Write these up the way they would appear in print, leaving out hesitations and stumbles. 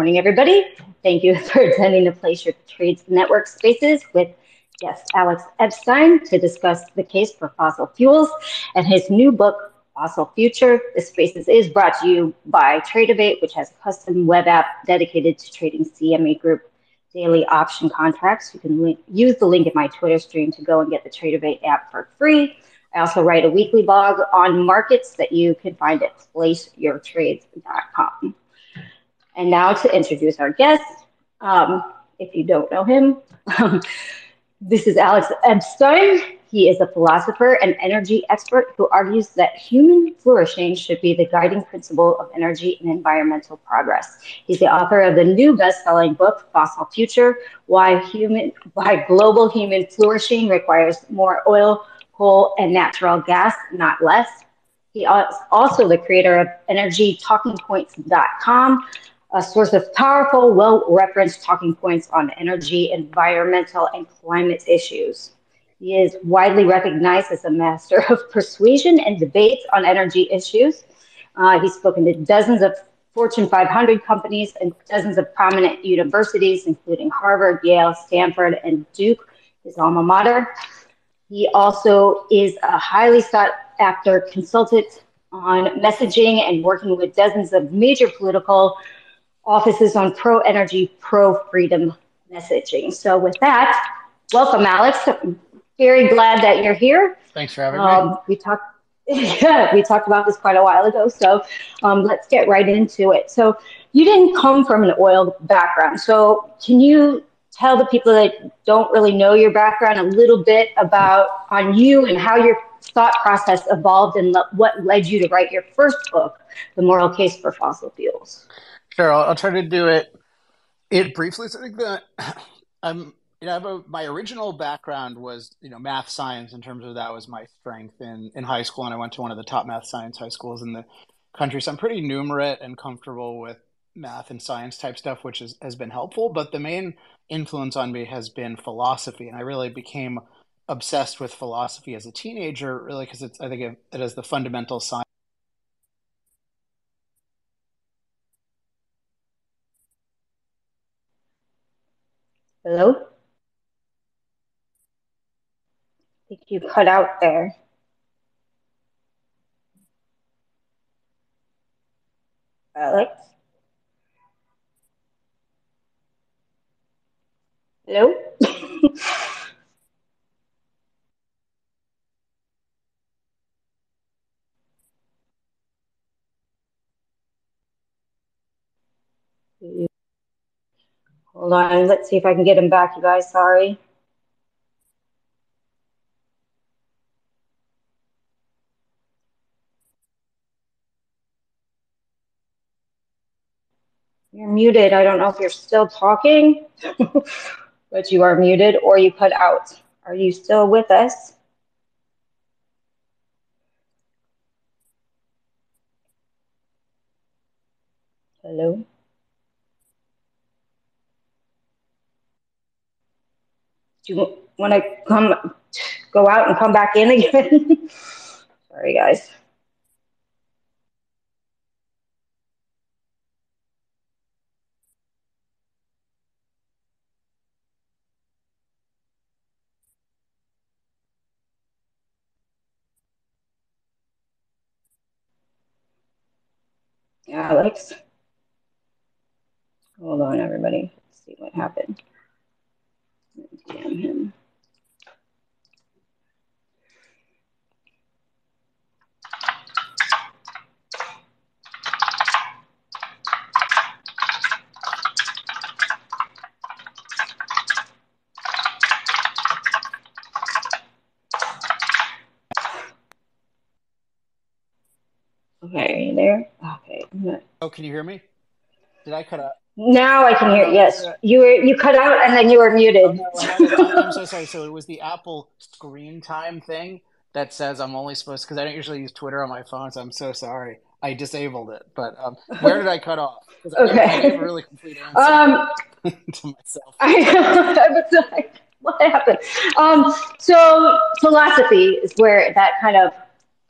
morning, everybody. Thank you for attending the Place Your Trades Network Spaces with guest Alex Epstein to discuss the case for fossil fuels and his new book, Fossil Future. The Spaces is brought to you by Tradeovate, which has a custom web app dedicated to trading CME Group daily option contracts. You can use the link in my Twitter stream to go and get the Tradeovate app for free. I also write a weekly blog on markets that you can find at placeyourtrades.com. And now to introduce our guest, if you don't know him, this is Alex Epstein. He is a philosopher and energy expert who argues that human flourishing should be the guiding principle of energy and environmental progress. He's the author of the new best-selling book, Fossil Future, Why Global Human Flourishing Requires More Oil, Coal, and Natural Gas, Not Less. He is also the creator of EnergyTalkingPoints.com, a source of powerful, well-referenced talking points on energy, environmental, and climate issues. He is widely recognized as a master of persuasion and debates on energy issues. He's spoken to dozens of Fortune 500 companies and dozens of prominent universities, including Harvard, Yale, Stanford, and Duke, his alma mater. He also is a highly sought-after consultant on messaging and working with dozens of major political offices on pro-energy, pro-freedom messaging. So with that, welcome, Alex. I'm very glad that you're here. Thanks for having me. We talked about this quite a while ago, so let's get right into it. So you didn't come from an oil background. So can you tell the people that don't really know your background a little bit on you and how your thought process evolved and what led you to write your first book, The Moral Case for Fossil Fuels? Sure, I'll try to do it briefly. So I think that my original background was math science in terms of that was my strength in high school, and I went to one of the top math science high schools in the country. So I'm pretty numerate and comfortable with math and science type stuff, which has been helpful. But the main influence on me has been philosophy, and I really became obsessed with philosophy as a teenager, really because I think it is the fundamental science. Hello? I think you cut out there. Alex? Hello? Hold on, let's see if I can get him back, you guys. Sorry. You're muted. I don't know if you're still talking, but you are muted or you cut out. Are you still with us? Hello? Do you want to go out and come back in again? Sorry, guys. Alex? Hold on, everybody. Let's see what happened. Damn him. Okay, are you there? Okay. Oh, can you hear me? Did I cut out? Now I can hear. Yes, you cut out and then you were muted. Oh, no, I'm so sorry. So it was the Apple screen time thing that says I'm only supposed, because I don't usually use Twitter on my phone, so I'm so sorry. I disabled it. But where did I cut off? Okay. I gave a really complete answer to myself. I was like, what happened? So philosophy is where that kind of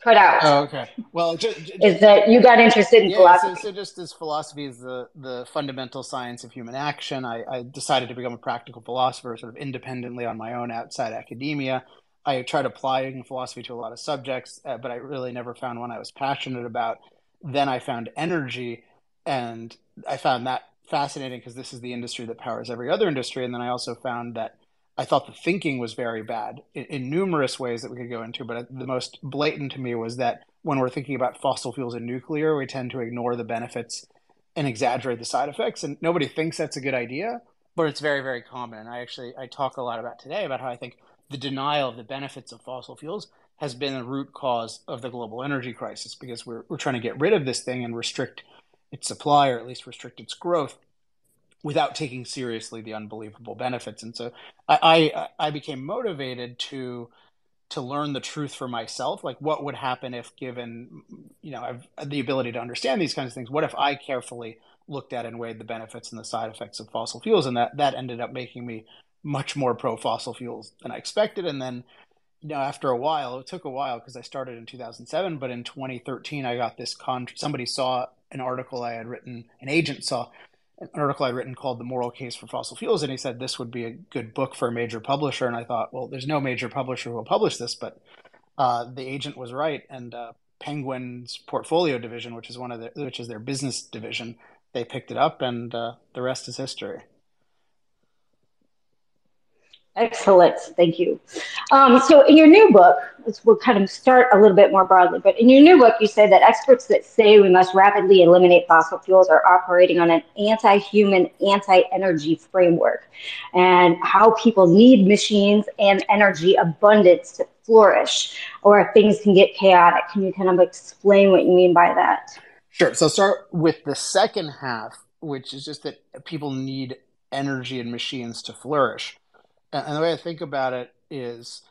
cut out Oh, okay. Well, is that you got interested in yeah. So, philosophy. so just as philosophy is the fundamental science of human action, I decided to become a practical philosopher, sort of independently on my own outside academia. I tried applying philosophy to a lot of subjects, but I really never found one I was passionate about. Then I found energy, and I found that fascinating because this is the industry that powers every other industry. And then I also found that I thought the thinking was very bad in numerous ways that we could go into, but the most blatant to me was that when we're thinking about fossil fuels and nuclear, we tend to ignore the benefits and exaggerate the side effects. And nobody thinks that's a good idea, but it's very, very common. And I talk a lot about today about how I think the denial of the benefits of fossil fuels has been the root cause of the global energy crisis because we're trying to get rid of this thing and restrict its supply or at least restrict its growth without taking seriously the unbelievable benefits. And so I became motivated to learn the truth for myself. Like, what would happen if given, I've the ability to understand these kinds of things? What if I carefully looked at and weighed the benefits and the side effects of fossil fuels? And that ended up making me much more pro fossil fuels than I expected. And then, after a while, it took a while because I started in 2007, but in 2013, I got this somebody saw an article I had written, an agent saw an article I'd written called The Moral Case for Fossil Fuels. And he said this would be a good book for a major publisher. And I thought, well, there's no major publisher who will publish this, but the agent was right. And Penguin's portfolio division, which is their business division, they picked it up, and the rest is history. Excellent. Thank you. So in your new book, we'll kind of start a little bit more broadly, but in your new book, you say that experts that say we must rapidly eliminate fossil fuels are operating on an anti-human, anti-energy framework, and how people need machines and energy abundance to flourish, or things can get chaotic. Can you kind of explain what you mean by that? Sure. So I'll start with the second half, which is just that people need energy and machines to flourish. And the way I think about it is,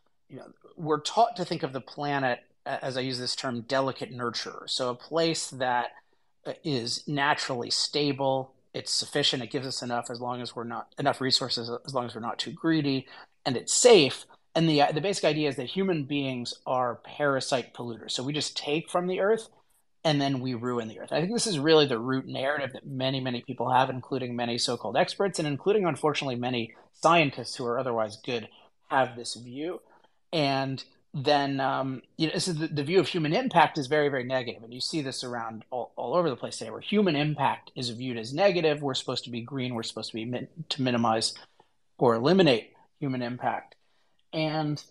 we're taught to think of the planet, as I use this term, delicate nurturer. So a place that is naturally stable, it's sufficient, it gives us enough as long as we're not enough resources, as long as we're not too greedy, and it's safe. And the basic idea is that human beings are parasite polluters. So we just take from the earth and then we ruin the earth. I think this is really the root narrative that many, many people have, including many so-called experts, and including, unfortunately, many scientists who are otherwise good have this view. And then, so the view of human impact is very, very negative. And you see this around all over the place today, where human impact is viewed as negative. We're supposed to be green. We're supposed to be to minimize or eliminate human impact. And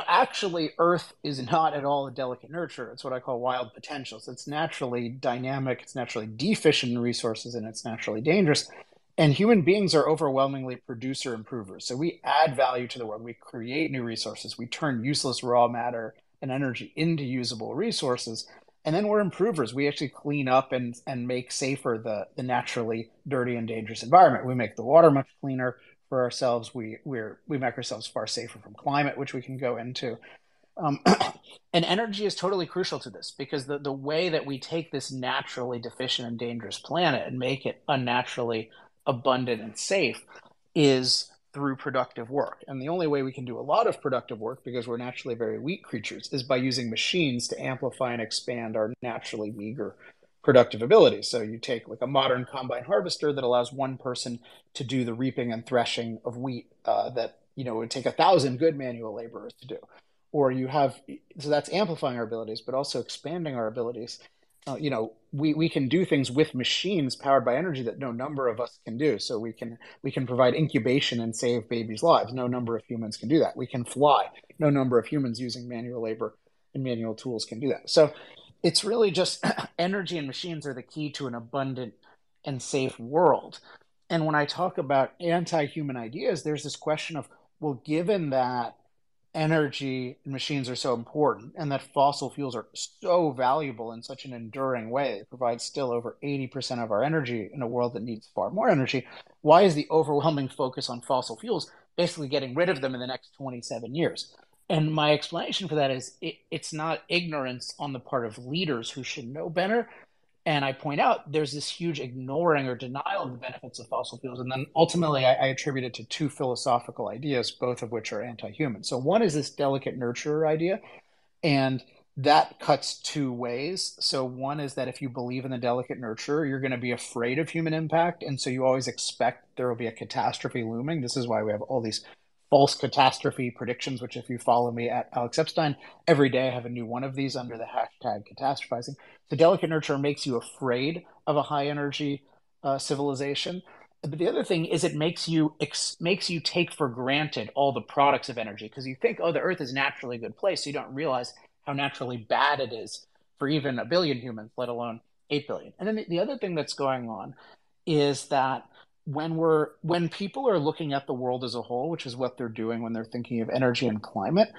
actually, Earth is not at all a delicate nurture. It's what I call wild potential. So it's naturally dynamic, it's naturally deficient in resources, and it's naturally dangerous. And human beings are overwhelmingly producer improvers. So we add value to the world. We create new resources. We turn useless raw matter and energy into usable resources. And then we're improvers. We actually clean up and make safer the naturally dirty and dangerous environment. We make the water much cleaner for ourselves. We make ourselves far safer from climate, which we can go into. Um, and energy is totally crucial to this because the way that we take this naturally deficient and dangerous planet and make it unnaturally abundant and safe is through productive work. And the only way we can do a lot of productive work, because we're naturally very weak creatures, is by using machines to amplify and expand our naturally meager productive abilities. So you take like a modern combine harvester that allows one person to do the reaping and threshing of wheat that would take 1,000 good manual laborers to do. Or so that's amplifying our abilities, but also expanding our abilities. We can do things with machines powered by energy that no number of us can do. So we can provide incubation and save babies' lives. No number of humans can do that. We can fly. No number of humans using manual labor and manual tools can do that. So it's really just energy and machines are the key to an abundant and safe world. And when I talk about anti-human ideas, there's this question of, well, given that energy and machines are so important and that fossil fuels are so valuable in such an enduring way, they provide still over 80% of our energy in a world that needs far more energy, why is the overwhelming focus on fossil fuels basically getting rid of them in the next 27 years? And my explanation for that is it's not ignorance on the part of leaders who should know better. And I point out there's this huge ignoring or denial of the benefits of fossil fuels. And then ultimately, I attribute it to two philosophical ideas, both of which are anti-human. So one is this delicate nurturer idea. And that cuts two ways. So one is that if you believe in the delicate nurture, you're going to be afraid of human impact, and so you always expect there will be a catastrophe looming. This is why we have all these false catastrophe predictions, which if you follow me at Alex Epstein, every day I have a new one of these under the hashtag catastrophizing. The delicate nurture makes you afraid of a high energy civilization. But the other thing is it makes you take for granted all the products of energy because you think, oh, the Earth is naturally a good place. So you don't realize how naturally bad it is for even a billion humans, let alone 8 billion. And then the other thing that's going on is that when people are looking at the world as a whole, which is what they're doing when they're thinking of energy and climate,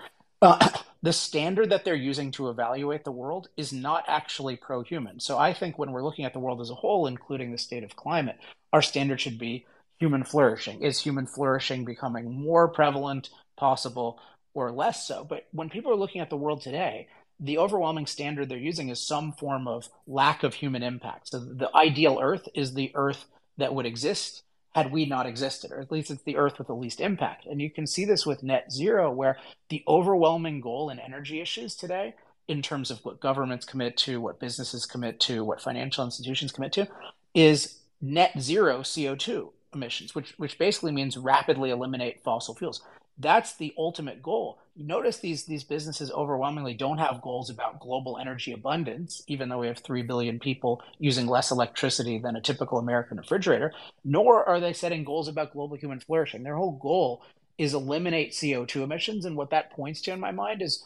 the standard that they're using to evaluate the world is not actually pro-human. So I think when we're looking at the world as a whole, including the state of climate, our standard should be human flourishing. Is human flourishing becoming more prevalent, possible, or less so? But when people are looking at the world today, the overwhelming standard they're using is some form of lack of human impact. So the ideal Earth is the Earth that would exist had we not existed, or at least it's the Earth with the least impact. And you can see this with net zero, where the overwhelming goal in energy issues today, in terms of what governments commit to, what businesses commit to, what financial institutions commit to, is net zero CO2 emissions, which basically means rapidly eliminate fossil fuels. That's the ultimate goal. You notice these businesses overwhelmingly don't have goals about global energy abundance, even though we have 3 billion people using less electricity than a typical American refrigerator, nor are they setting goals about global human flourishing. Their whole goal is eliminate CO2 emissions. And what that points to in my mind is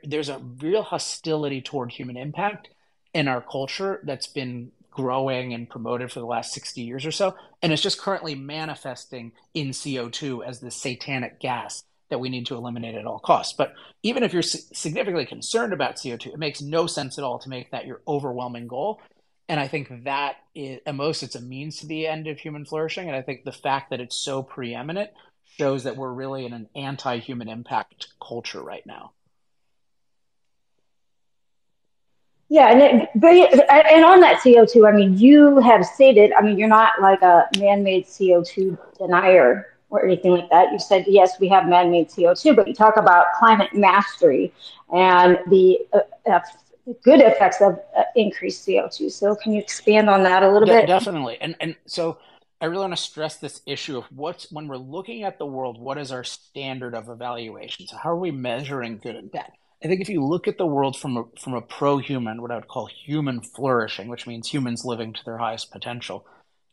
there's a real hostility toward human impact in our culture that's been growing and promoted for the last 60 years or so. And it's just currently manifesting in CO2 as the satanic gas that we need to eliminate at all costs. But even if you're significantly concerned about CO2, it makes no sense at all to make that your overwhelming goal. And I think that is, at most, it's a means to the end of human flourishing. And I think the fact that it's so preeminent shows that we're really in an anti-human impact culture right now. Yeah, and on that CO2, I mean, you have stated, I mean, you're not like a man-made CO2 denier or anything like that. You said, yes, we have man-made CO2, but you talk about climate mastery and the good effects of increased CO2. So can you expand on that a little bit? Definitely. And so I really want to stress this issue of when we're looking at the world, what is our standard of evaluation? So how are we measuring good and bad? I think if you look at the world from a pro-human, what I would call human flourishing, which means humans living to their highest potential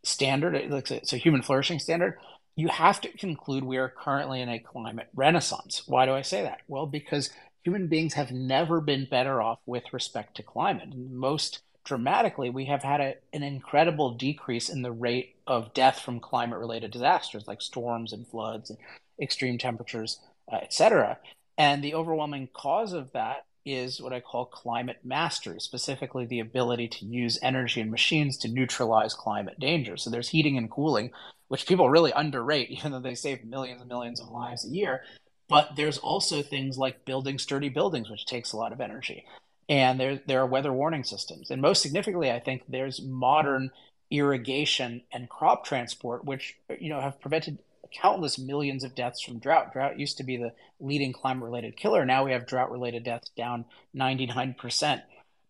standard, so human flourishing standard, you have to conclude we are currently in a climate renaissance. Why do I say that? Well, because human beings have never been better off with respect to climate. Most dramatically, we have had an incredible decrease in the rate of death from climate-related disasters like storms and floods and extreme temperatures, et cetera. And the overwhelming cause of that is what I call climate mastery, specifically the ability to use energy and machines to neutralize climate danger. So there's heating and cooling, which people really underrate, even though they save millions and millions of lives a year. But there's also things like building sturdy buildings, which takes a lot of energy. And there are weather warning systems. And most significantly, I think there's modern irrigation and crop transport, which have prevented countless millions of deaths from drought. Drought used to be the leading climate-related killer. Now we have drought-related deaths down 99%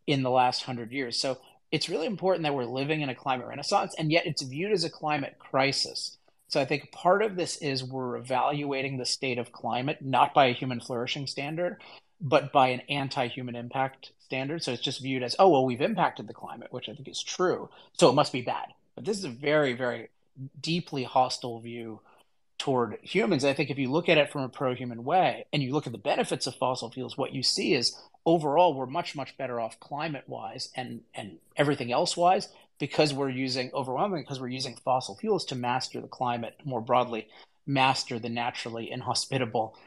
in the last 100 years. So it's really important that we're living in a climate renaissance, and yet it's viewed as a climate crisis. So I think part of this is we're evaluating the state of climate, not by a human flourishing standard, but by an anti-human impact standard. So it's just viewed as, oh, well, we've impacted the climate, which I think is true, so it must be bad. But this is a very, very deeply hostile view toward humans. I think if you look at it from a pro-human way and you look at the benefits of fossil fuels, what you see is overall we're much, much better off climate-wise and everything else-wise because we're using fossil fuels to master the climate, more broadly, master the naturally inhospitable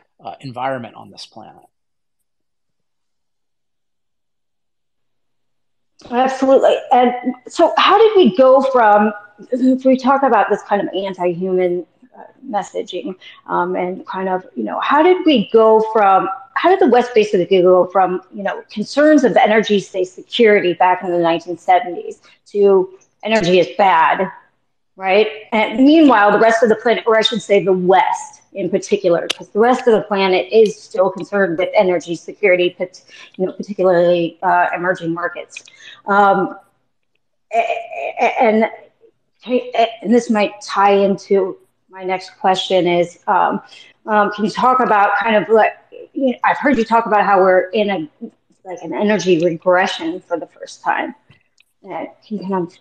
environment on this planet. Absolutely. And so how did we go from, if we talk about this kind of anti-human messaging and kind of, how did the West basically go from, concerns of energy, say, security back in the 1970s to energy is bad right? And meanwhile, the rest of the planet, or I should say the West in particular, because the rest of the planet is still concerned with energy security, particularly emerging markets. Um, and, and this might tie into my next question is, can you talk about kind of like, I've heard you talk about how we're in an energy regression for the first time. Can you kind of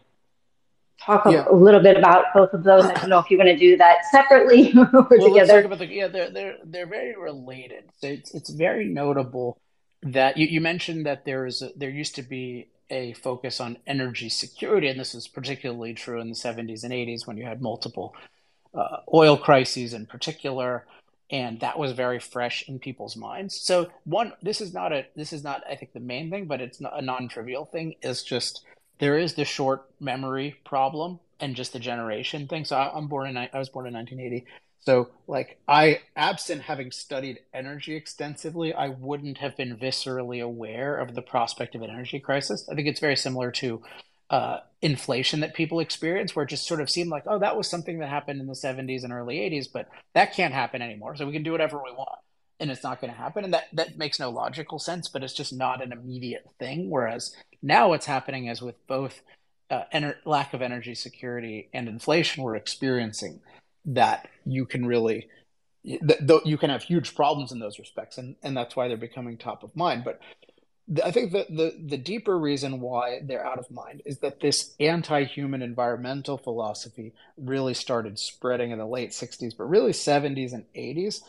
talk Yeah. a little bit about both of those? I don't know if you want to do that separately or Well, let's talk together. about they're very related. So it's very notable that you mentioned that there used to be a focus on energy security, and this was particularly true in the 70s and 80s when you had multiple oil crises in particular, and that was very fresh in people's minds. So this is not I think the main thing, but it's not a non-trivial thing. Is just there is the short memory problem and just the generation thing. So I was born in 1980. So like absent having studied energy extensively, I wouldn't have been viscerally aware of the prospect of an energy crisis. I think it's very similar to inflation that people experience, where it just sort of seemed like, oh, that was something that happened in the 70s and early 80s, but that can't happen anymore. So we can do whatever we want. And it's not going to happen. And that makes no logical sense, but it's just not an immediate thing. Whereas now what's happening is with both lack of energy security and inflation, we're experiencing that you can really you can have huge problems in those respects, and that's why they're becoming top of mind. But I think that the deeper reason why they're out of mind is that this anti-human environmental philosophy really started spreading in the late 60s, but really 70s and 80s.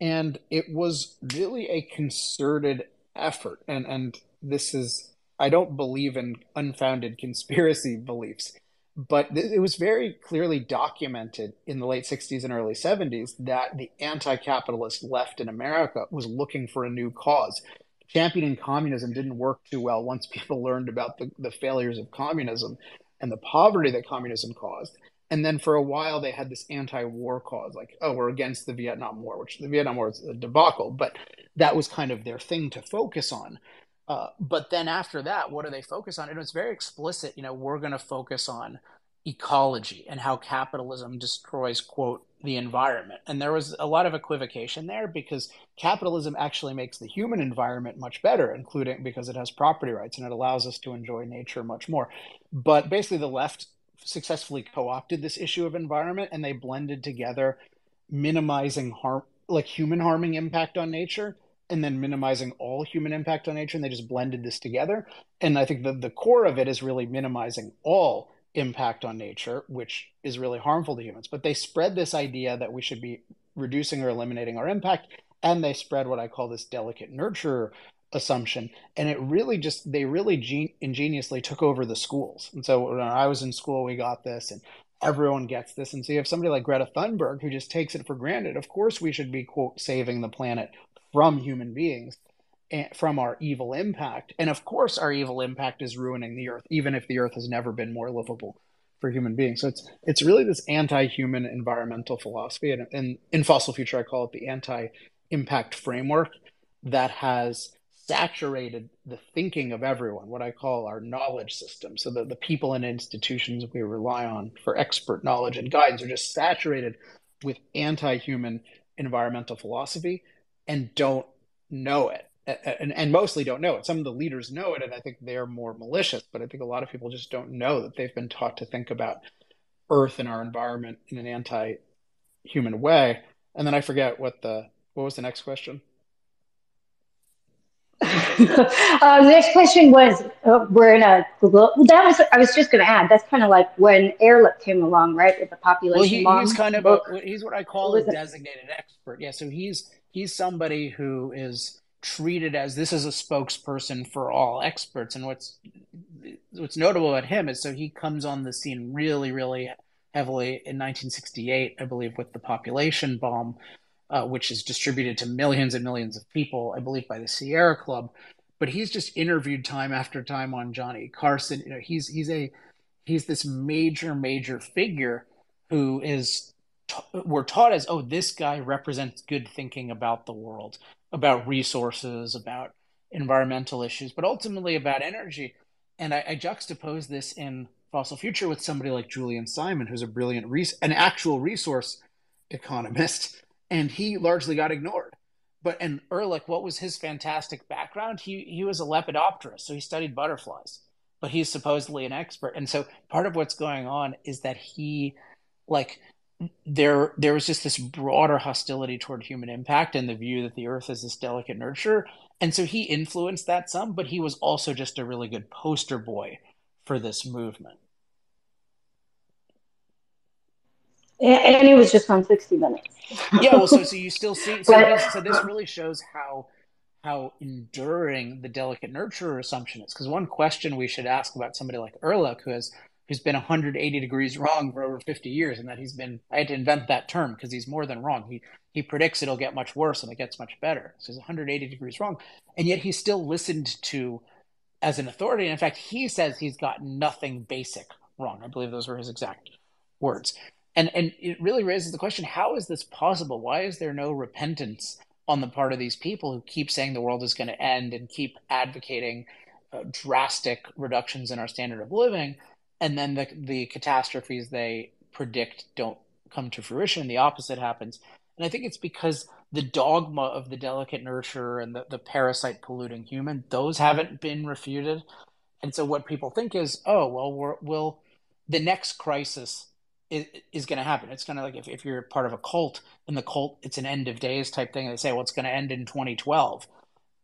And it was really a concerted effort. And this is, I don't believe in unfounded conspiracy beliefs, but it was very clearly documented in the late 60s and early 70s that the anti-capitalist left in America was looking for a new cause. Championing communism didn't work too well once people learned about the failures of communism and the poverty that communism caused. And then for a while, they had this anti-war cause, like, oh, we're against the Vietnam War, which the Vietnam War is a debacle, but that was kind of their thing to focus on. But then after that, what do they focus on? And it's very explicit, we're going to focus on ecology and how capitalism destroys, quote, the environment. And there was a lot of equivocation there because capitalism actually makes the human environment much better, including because it has property rights and it allows us to enjoy nature much more. But basically, the left successfully co-opted this issue of environment and they blended together minimizing harm, like human harming impact on nature, and then minimizing all human impact on nature, and they just blended this together. And I think the core of it is really minimizing all impact on nature, which is really harmful to humans. But they spread this idea that we should be reducing or eliminating our impact, and they spread what I call this delicate nurture assumption. And they really ingeniously took over the schools. And so when I was in school, we got this, and everyone gets this. And so you have somebody like Greta Thunberg who just takes it for granted. Of course, we should be, quote, saving the planet from human beings, from our evil impact. And of course, our evil impact is ruining the earth, even if the earth has never been more livable for human beings. So it's really this anti-human environmental philosophy, and in Fossil Future, I call it the anti-impact framework that has saturated the thinking of everyone, what I call our knowledge system. So the people and institutions we rely on for expert knowledge and guidance are just saturated with anti-human environmental philosophy and don't know it. And mostly don't know it. Some of the leaders know it, and I think they're more malicious, but I think a lot of people just don't know that they've been taught to think about Earth and our environment in an anti-human way. And then I forget what was the next question? The next question was, we're in a that was I was just going to add, that's kind of like when Airlift came along, right, with the Well, population he's bomb kind of book. he's what I It call a was a designated expert. Yeah, so he's somebody who is treated as this is a spokesperson for all experts. And what's notable about him is so he comes on the scene really, really heavily in 1968, I believe, with the population bomb, which is distributed to millions and millions of people, I believe, by the Sierra Club. But he's just interviewed time after time on Johnny Carson. He's this major, major figure who is we're taught as, oh, this guy represents good thinking about the world, about resources, about environmental issues, but ultimately about energy. And I juxtapose this in fossil future with somebody like Julian Simon, who's a brilliant, an actual resource economist, and he largely got ignored. But and Ehrlich, what was his fantastic background? He was a lepidopterist, so he studied butterflies. But he's supposedly an expert, and so part of what's going on is that he, like, there was just this broader hostility toward human impact and the view that the Earth is this delicate nurture, and so he influenced that some. But he was also just a really good poster boy for this movement. And he was just on 60 Minutes. Yeah, well, so you still see so this really shows how enduring the delicate nurturer assumption is. Because one question we should ask about somebody like Ehrlich, who's been 180 degrees wrong for over 50 years, and that I had to invent that term because he's more than wrong. He predicts it'll get much worse and it gets much better. So he's 180 degrees wrong, and yet he's still listened to as an authority. And in fact, he says he's got nothing basic wrong. I believe those were his exact words. And it really raises the question, how is this possible? Why is there no repentance on the part of these people who keep saying the world is going to end and keep advocating drastic reductions in our standard of living, and then the catastrophes they predict don't come to fruition, the opposite happens? And I think it's because the dogma of the delicate nurturer and the parasite polluting human, those haven't been refuted. And so what people think is, oh, well, the next crisis is going to happen. It's going to, like, if you're part of a cult, and the cult, it's an end of days type thing, and they say, well, it's going to end in 2012,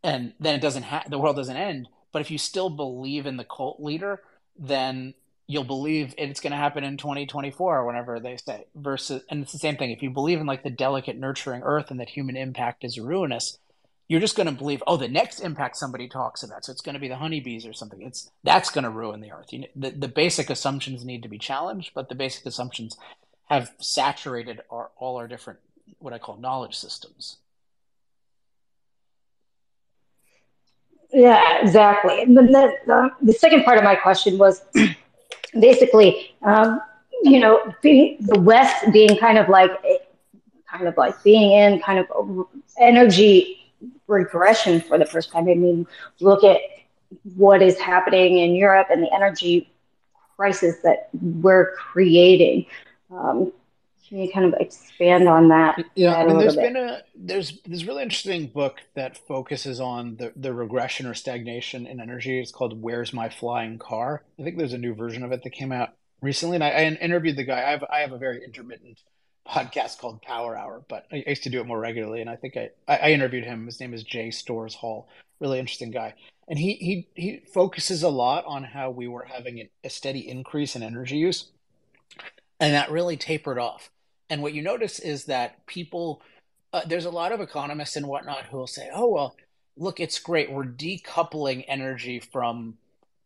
and then it doesn't the world doesn't end. But if you still believe in the cult leader, then you'll believe it's going to happen in 2024 or whenever they say. Versus, and it's the same thing. If you believe in, like, the delicate nurturing earth and that human impact is ruinous, you're just going to believe, oh, the next impact somebody talks about, so it's going to be the honeybees or something. That's going to ruin the earth. The basic assumptions need to be challenged, but the basic assumptions have saturated all our different, what I call, knowledge systems. Yeah, exactly. And then the second part of my question was basically, being the West being kind of like being in kind of energy regression for the first time. I mean, look at what is happening in Europe and the energy crisis that we're creating. Can you kind of expand on Yeah, I that a mean, little bit? there's this really interesting book that focuses on the regression or stagnation in energy. It's called "Where's My Flying Car?" I think there's a new version of it that came out recently, and I interviewed the guy. I have a very intermittent podcast called Power Hour, but I used to do it more regularly, and I think I interviewed him. His name is Jay Storrs Hall. Really interesting guy, and he focuses a lot on how we were having a steady increase in energy use, and that really tapered off. And what you notice is that there's a lot of economists and whatnot who will say, oh, well, look, it's great. We're decoupling energy from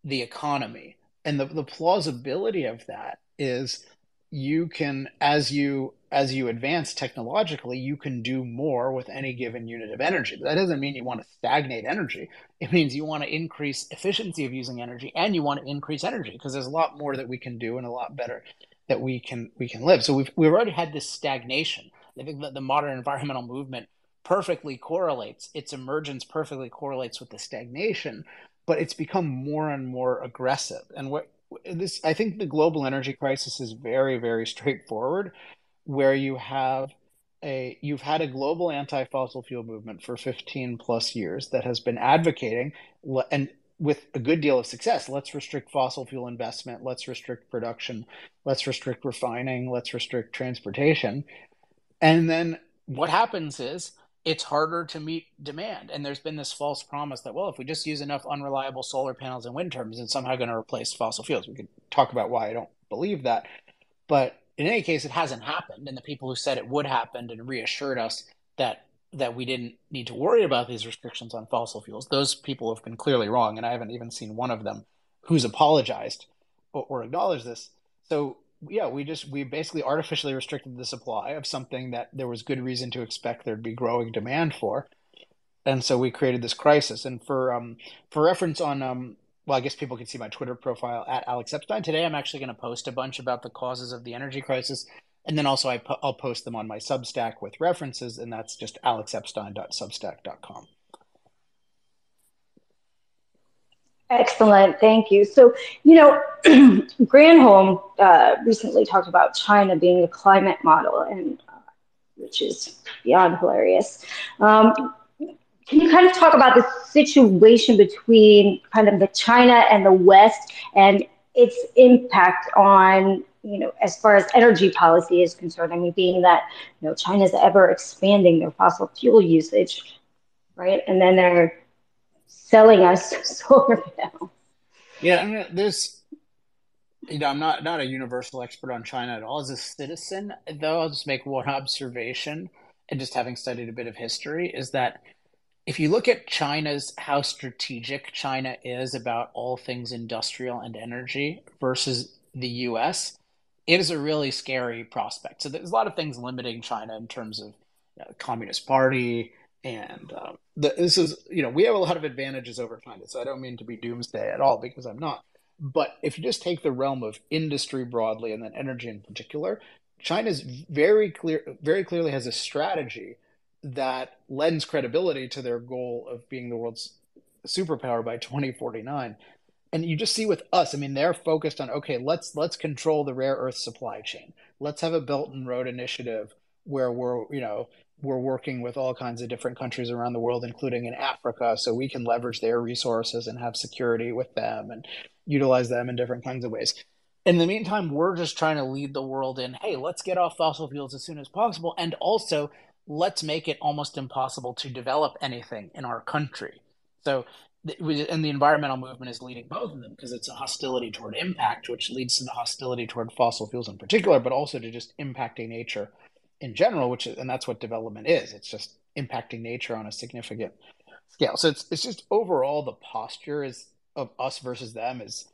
the economy. And the plausibility of that is you can, as you advance technologically, you can do more with any given unit of energy. But that doesn't mean you want to stagnate energy. It means you want to increase efficiency of using energy, and you want to increase energy, because there's a lot more that we can do and a lot better that we can live. So we've already had this stagnation. I think that the modern environmental movement perfectly correlates, its emergence perfectly correlates with the stagnation, but it's become more and more aggressive. And I think the global energy crisis is very, very straightforward, where you've had a global anti-fossil fuel movement for 15 plus years that has been advocating, and with a good deal of success, let's restrict fossil fuel investment, let's restrict production, let's restrict refining, let's restrict transportation. And then what happens is it's harder to meet demand. And there's been this false promise that, well, if we just use enough unreliable solar panels and wind turbines, it's somehow going to replace fossil fuels. We could talk about why I don't believe that. But in any case, it hasn't happened. And the people who said it would happen and reassured us that we didn't need to worry about these restrictions on fossil fuels, those people have been clearly wrong. And I haven't even seen one of them who's apologized or acknowledged this. So yeah, we basically artificially restricted the supply of something that there was good reason to expect there'd be growing demand for. And so we created this crisis. And for reference on well, I guess people can see my Twitter profile at Alex Epstein. Today, I'm actually going to post a bunch about the causes of the energy crisis. And then also I'll post them on my Substack with references, and that's just alexepstein.substack.com. Excellent, thank you. So, Granholm recently talked about China being a climate model, and which is beyond hilarious. Um, can you kind of talk about the situation between kind of the China and the West and its impact on, as far as energy policy is concerned? I mean, being that, China's ever expanding their fossil fuel usage, right? And then they're selling us solar panels. Yeah, I mean, I'm not a universal expert on China at all. As a citizen, though, I'll just make one observation, and just having studied a bit of history, is that if you look at China's how strategic China is about all things industrial and energy versus the US, it is a really scary prospect. So there's a lot of things limiting China in terms of Communist Party and this is we have a lot of advantages over China. So I don't mean to be doomsday at all because I'm not. But if you just take the realm of industry broadly and then energy in particular, China's very clearly has a strategy that lends credibility to their goal of being the world's superpower by 2049. And you just see with us, I mean, they're focused on, okay, let's control the rare earth supply chain. Let's have a Belt and Road initiative where we're working with all kinds of different countries around the world, including in Africa, so we can leverage their resources and have security with them and utilize them in different kinds of ways. In the meantime, we're just trying to lead the world in, hey, let's get off fossil fuels as soon as possible. And also, let's make it almost impossible to develop anything in our country. So, and the environmental movement is leading both of them because it's a hostility toward impact, which leads to the hostility toward fossil fuels in particular, but also to just impacting nature in general, and that's what development is. It's just impacting nature on a significant scale. So it's just overall the posture is of us versus them is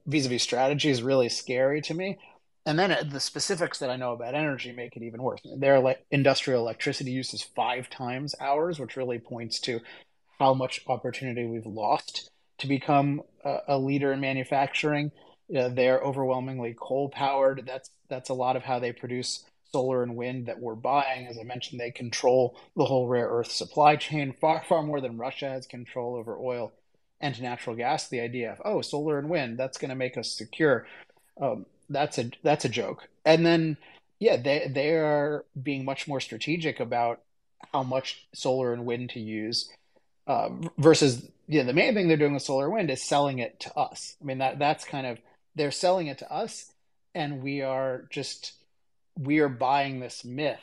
vis-a-vis strategy is really scary to me. And then the specifics that I know about energy make it even worse. Their industrial electricity use is 5 times ours, which really points to how much opportunity we've lost to become a leader in manufacturing. They're overwhelmingly coal powered. That's a lot of how they produce solar and wind that we're buying. As I mentioned, they control the whole rare earth supply chain far more than Russia has control over oil and natural gas. The idea of solar and wind, that's going to make us secure. That's a joke. And then yeah, they are being much more strategic about how much solar and wind to use versus the main thing they're doing with solar and wind is selling it to us. I mean that's kind of they're selling it to us, and we are buying this myth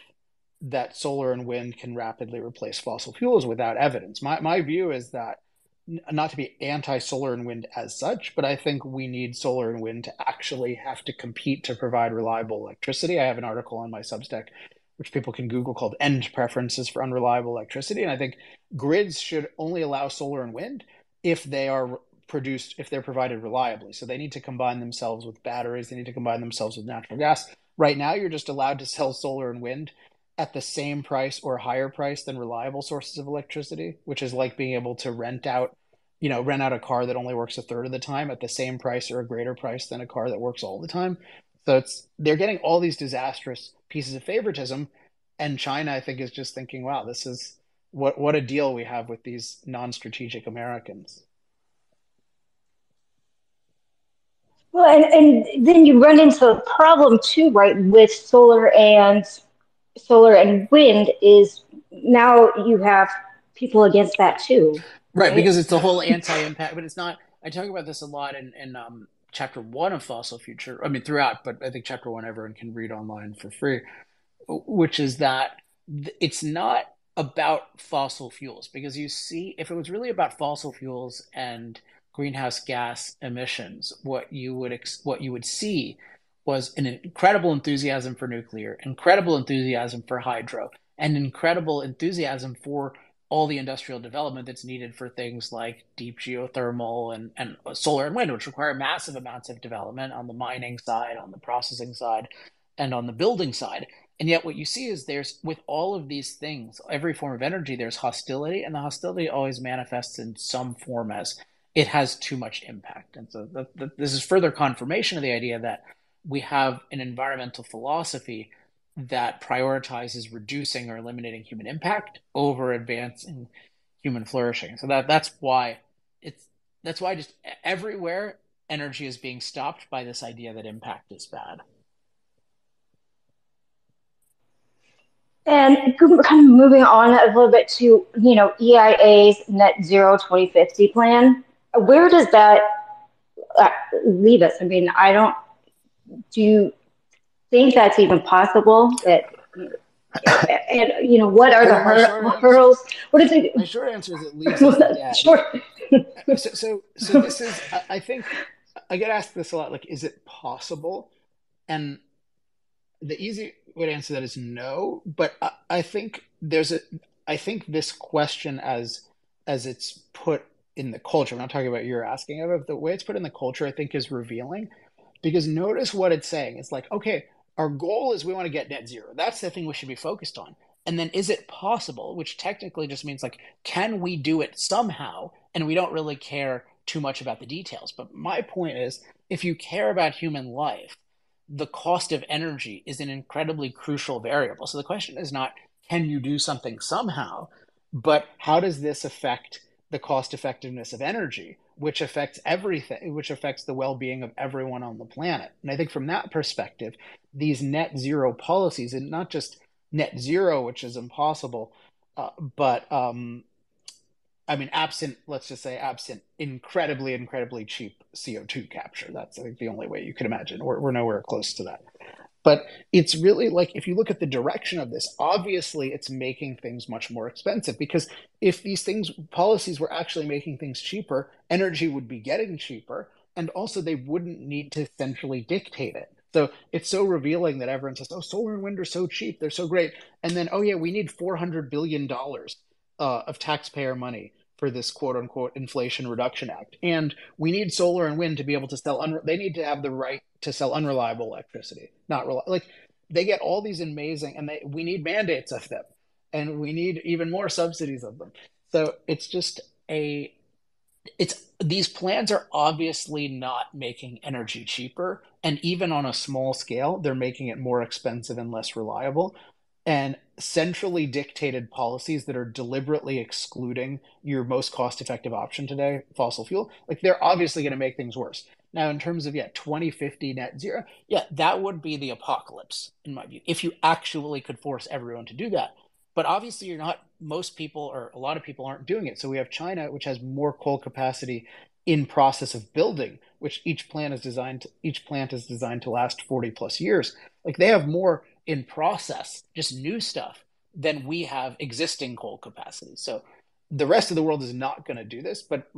that solar and wind can rapidly replace fossil fuels without evidence. My view is that not to be anti-solar and wind as such, but I think we need solar and wind to actually have to compete to provide reliable electricity. I have an article on my Substack, which people can Google, called End Preferences for Unreliable Electricity. And I think grids should only allow solar and wind if they're provided reliably. So they need to combine themselves with batteries. They need to combine themselves with natural gas. Right now, you're just allowed to sell solar and wind at the same price or higher price than reliable sources of electricity, which is like being able to rent out a car that only works a third of the time at the same price or a greater price than a car that works all the time. So they're getting all these disastrous pieces of favoritism, and China, I think, is just thinking, wow, this is what a deal we have with these non-strategic Americans. Well, and then you run into a problem too, right, with solar and wind is now you have people against that too, Right, right? because it's the whole anti-impact, but it's not. I talk about this a lot in chapter one of Fossil Future. I mean, throughout, but I think chapter one everyone can read online for free, which is that it's not about fossil fuels, because you see, if it was really about fossil fuels and greenhouse gas emissions, what you would see was an incredible enthusiasm for nuclear, incredible enthusiasm for hydro, and incredible enthusiasm for all the industrial development that's needed for things like deep geothermal and solar and wind, which require massive amounts of development on the mining side, on the processing side, and on the building side. And yet, what you see is there's, with all of these things, every form of energy, there's hostility, and the hostility always manifests in some form as it has too much impact. And so this is further confirmation of the idea that we have an environmental philosophy that prioritizes reducing or eliminating human impact over advancing human flourishing. So that's why it's that's why just everywhere energy is being stopped by this idea that impact is bad. And kind of moving on a little bit to, EIA's net zero 2050 plan. Where does that uh, leave us? I mean, I don't, do you think that's even possible? What are the My short answer, hurdles? What is it? my short answer is it leaves us dead. Sure. So this is, I think I get asked this a lot, like, is it possible? And the easy way to answer that is no. But I think I think this question as it's put in the culture, I'm not talking about you're asking of it, the way it's put in the culture, I think is revealing because notice what it's saying. It's like, okay, our goal is we want to get net zero. That's the thing we should be focused on. And then is it possible, which technically just means like, can we do it somehow? And we don't really care too much about the details. But my point is, if you care about human life, the cost of energy is an incredibly crucial variable. So the question is not, can you do something somehow, but how does this affect the cost effectiveness of energy, which affects everything, which affects the well being of everyone on the planet? And I think from that perspective, these net zero policies, and not just net zero, which is impossible, but I mean, absent, let's just say, absent incredibly, incredibly cheap CO2 capture. That's, I think, the only way you could imagine. We're nowhere close to that. But it's really like, if you look at the direction of this, obviously it's making things much more expensive because if these things, policies were actually making things cheaper, energy would be getting cheaper. And also, they wouldn't need to centrally dictate it. So it's so revealing that everyone says, oh, solar and wind are so cheap. They're so great. And then, oh, yeah, we need $400 billion of taxpayer money for this quote unquote Inflation Reduction Act. And we need solar and wind to be able to sell, they need to have the right to sell unreliable electricity, not like they get all these amazing, and we need mandates of them and we need even more subsidies of them. So it's just it's these plans are obviously not making energy cheaper. And even on a small scale, they're making it more expensive and less reliable and centrally dictated policies that are deliberately excluding your most cost effective option today, fossil fuel, like they're obviously going to make things worse. Now, in terms of, 2050 net zero, that would be the apocalypse, in my view, if you actually could force everyone to do that. But obviously, you're not, most people or a lot of people aren't doing it. So we have China, which has more coal capacity in process of building, which each plant is designed to last 40 plus years. Like they have more in process, just new stuff, than we have existing coal capacity. So the rest of the world is not going to do this. But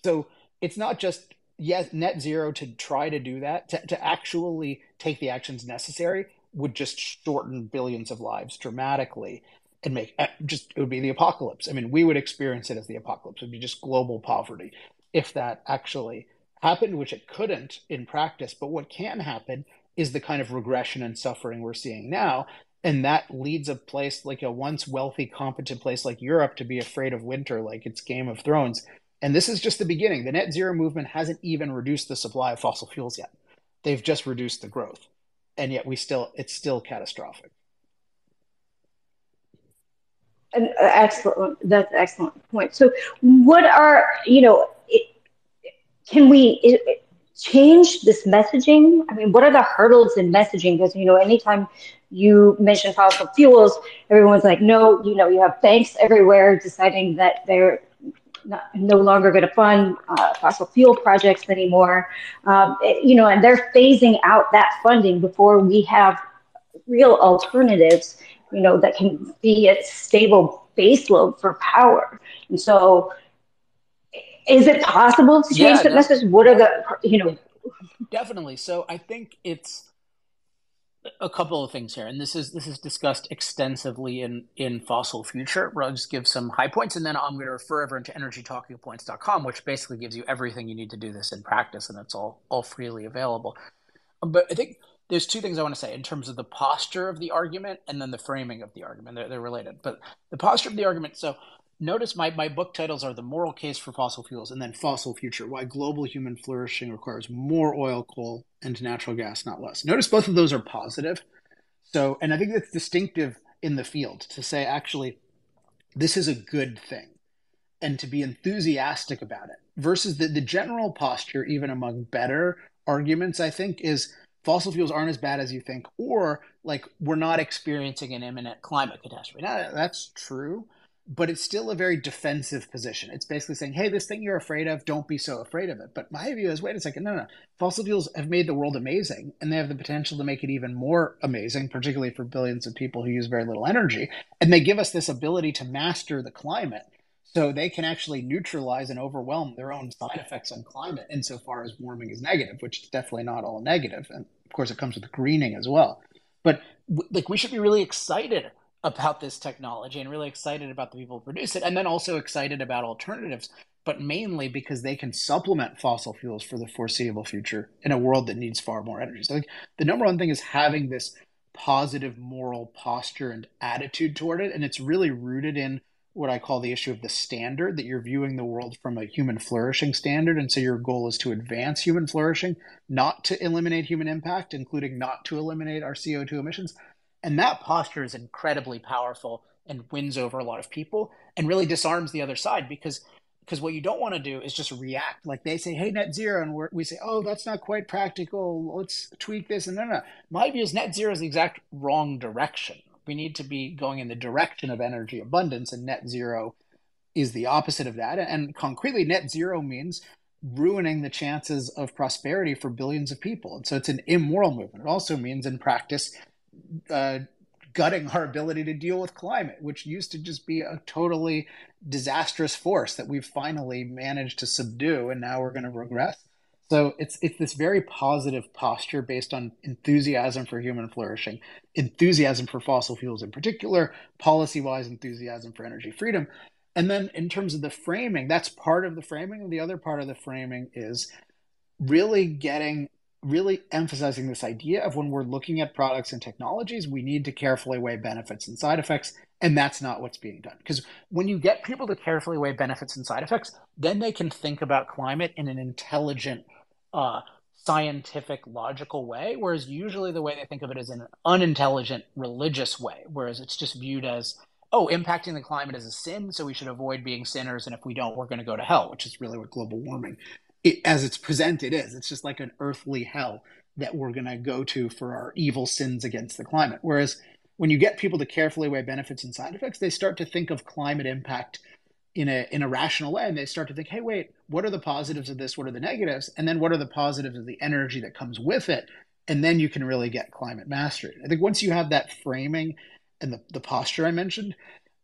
so it's not just yes, net zero to try to do that, to actually take the actions necessary would just shorten billions of lives dramatically and make just it would be the apocalypse. I mean, we would experience it as the apocalypse. It would be just global poverty if that actually happened, which it couldn't in practice. But what can happen is the kind of regression and suffering we're seeing now. And that leads a place like a once wealthy, competent place like Europe to be afraid of winter, like it's Game of Thrones. And this is just the beginning. The net zero movement hasn't even reduced the supply of fossil fuels yet. They've just reduced the growth. And yet it's still catastrophic. That's an excellent point. So, what are, can we change this messaging? I mean, what are the hurdles in messaging? Because, anytime you mention fossil fuels, everyone's like, no, you have banks everywhere deciding that they're no longer going to fund fossil fuel projects anymore. And they're phasing out that funding before we have real alternatives, that can be a stable baseload for power. And so, is it possible to change Yeah, the message? What are definitely. So I think it's a couple of things here, and this is discussed extensively in Fossil Future, where I'll just give some high points, and then I'm going to refer everyone to energytalkingpoints.com, which basically gives you everything you need to do this in practice, and it's all freely available. But I think there's two things I want to say in terms of the posture of the argument and then the framing of the argument. They're related, but the posture of the argument. So notice my book titles are The Moral Case for Fossil Fuels and then Fossil Future, Why Global Human Flourishing Requires More Oil, Coal, and Natural Gas, Not Less. Notice both of those are positive. So, and I think that's distinctive in the field to say, actually, this is a good thing. and to be enthusiastic about it versus the general posture, even among better arguments, I think, is fossil fuels aren't as bad as you think, or like we're not experiencing an imminent climate catastrophe. Now, that's true, but it's still a very defensive position. It's basically saying, hey, this thing you're afraid of, don't be so afraid of it. But my view is, wait a second, no. Fossil fuels have made the world amazing, and they have the potential to make it even more amazing, particularly for billions of people who use very little energy. And they give us this ability to master the climate. So they can actually neutralize and overwhelm their own side effects on climate insofar as warming is negative, which is definitely not all negative. And of course, it comes with greening as well. But like we should be really excited about this technology and really excited about the people who produce it, and then also excited about alternatives, but mainly because they can supplement fossil fuels for the foreseeable future in a world that needs far more energy. So I think the number one thing is having this positive moral posture and attitude toward it. And it's really rooted in what I call the issue of the standard, that you're viewing the world from a human flourishing standard. And so your goal is to advance human flourishing, not to eliminate human impact, including not to eliminate our CO2 emissions. And that posture is incredibly powerful and wins over a lot of people and really disarms the other side because what you don't want to do is just react. Like they say, hey, net zero. And we say, oh, that's not quite practical. Let's tweak this. And no. My view is net zero is the exact wrong direction. We need to be going in the direction of energy abundance, and net zero is the opposite of that. And concretely, net zero means ruining the chances of prosperity for billions of people. And so it's an immoral movement. It also means in practice, gutting our ability to deal with climate, which used to just be a totally disastrous force that we've finally managed to subdue, and now we're going to regress. So it's this very positive posture based on enthusiasm for human flourishing, enthusiasm for fossil fuels in particular, policy-wise enthusiasm for energy freedom. And then in terms of the framing, that's part of the framing. And the other part of the framing is really emphasizing this idea of when we're looking at products and technologies, we need to carefully weigh benefits and side effects. And that's not what's being done. Because when you get people to carefully weigh benefits and side effects, then they can think about climate in an intelligent, scientific, logical way. Whereas usually the way they think of it is in an unintelligent, religious way. Whereas it's just viewed as, oh, impacting the climate is a sin, so we should avoid being sinners. And if we don't, we're going to go to hell, which is really what global warming as it's presented is. It's just like an earthly hell that we're going to go to for our evil sins against the climate. Whereas when you get people to carefully weigh benefits and side effects, they start to think of climate impact in a rational way. And they start to think, hey, wait, what are the positives of this? What are the negatives? And then what are the positives of the energy that comes with it? And then you can really get climate mastery. I think once you have that framing and the posture I mentioned,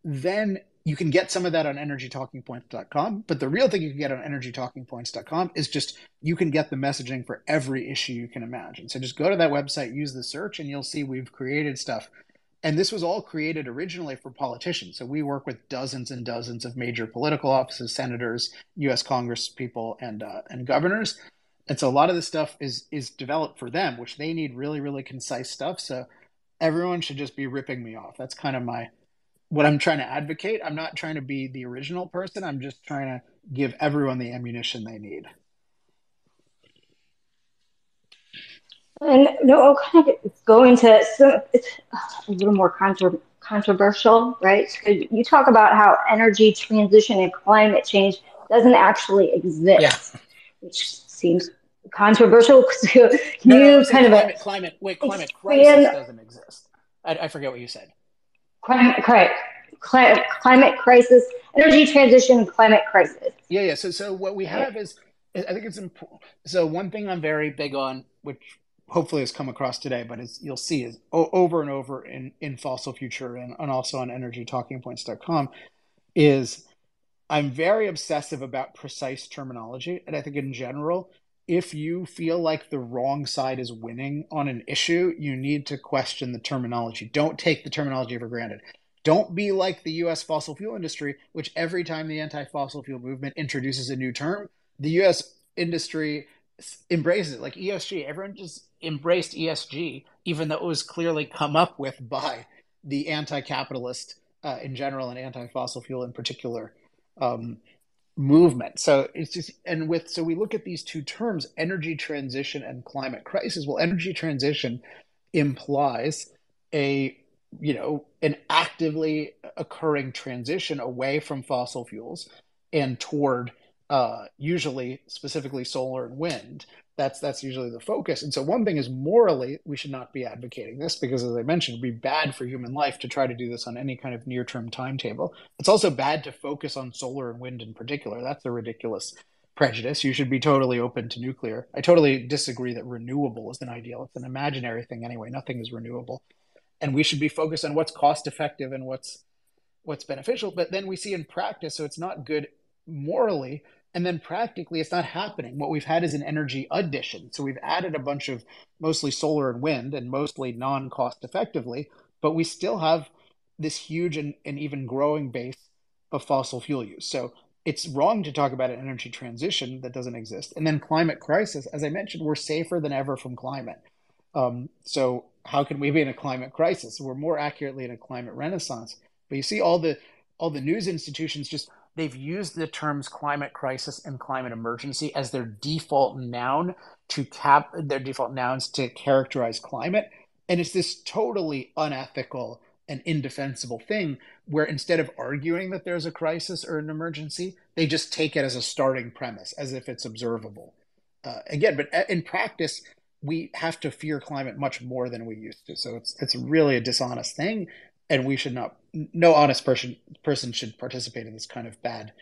then you can get some of that on energytalkingpoints.com, but the real thing you can get on energytalkingpoints.com is just you can get the messaging for every issue you can imagine. So just go to that website, use the search, and you'll see we've created stuff. And this was all created originally for politicians. So we work with dozens and dozens of major political offices, senators, U.S. Congress people, and governors. And so a lot of this stuff is developed for them, which they need really, really concise stuff. So everyone should just be ripping me off. That's kind of what I'm trying to advocate. I'm not trying to be the original person. I'm just trying to give everyone the ammunition they need. And no, I'll kind of go into some, it's a little more controversial, right? You talk about how energy transition and climate change doesn't actually exist, Yeah. which seems controversial. Can no, you kind of climate crisis doesn't exist. I forget what you said. Climate crisis, energy transition, climate crisis. Yeah. So what we have is, I think it's important. So one thing I'm very big on, which hopefully has come across today, but you'll see is over and over in Fossil Future and also on energytalkingpoints.com, is I'm very obsessive about precise terminology. And I think in general, if you feel like the wrong side is winning on an issue, you need to question the terminology. Don't take the terminology for granted. Don't be like the U.S. fossil fuel industry, which every time the anti-fossil fuel movement introduces a new term, the U.S. industry embraces it. Like ESG, everyone just embraced ESG, even though it was clearly come up with by the anti-capitalist in general and anti-fossil fuel in particular movement. So it's just, so we look at these two terms, energy transition and climate crisis. Well, energy transition implies an actively occurring transition away from fossil fuels and toward usually specifically solar and wind. That's usually the focus. And so one thing is morally, we should not be advocating this because, as I mentioned, it'd be bad for human life to try to do this on any kind of near-term timetable. It's also bad to focus on solar and wind in particular. That's a ridiculous prejudice. You should be totally open to nuclear. I totally disagree that renewable is an ideal. It's an imaginary thing anyway. Nothing is renewable. And we should be focused on what's cost effective and what's beneficial. But then we see in practice, so it's not good morally, and then practically it's not happening. What we've had is an energy addition. So we've added a bunch of mostly solar and wind and mostly non-cost effectively, but we still have this huge and even growing base of fossil fuel use. So it's wrong to talk about an energy transition that doesn't exist. And then climate crisis, as I mentioned, we're safer than ever from climate. So how can we be in a climate crisis? We're more accurately in a climate renaissance. But you see all the news institutions just they've used the terms climate crisis and climate emergency as their default noun their default nouns to characterize climate. And it's this totally unethical and indefensible thing where instead of arguing that there's a crisis or an emergency, they just take it as a starting premise, as if it's observable. Again, but in practice, we have to fear climate much more than we used to. So it's really a dishonest thing, and we should not. No honest person should participate in this kind of bad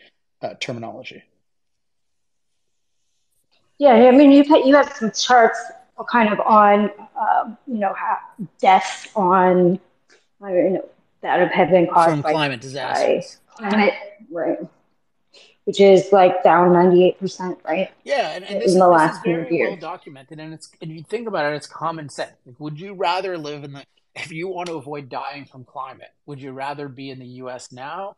terminology. Yeah, I mean, you have some charts kind of on, deaths on, that have been caused From climate by disasters. climate, right? Which is like down 98%, right? Yeah, and In the this is last 100 very well years. documented, and you think about it, it's common sense. Like, would you rather live in the if you want to avoid dying from climate, would you rather be in the U.S. now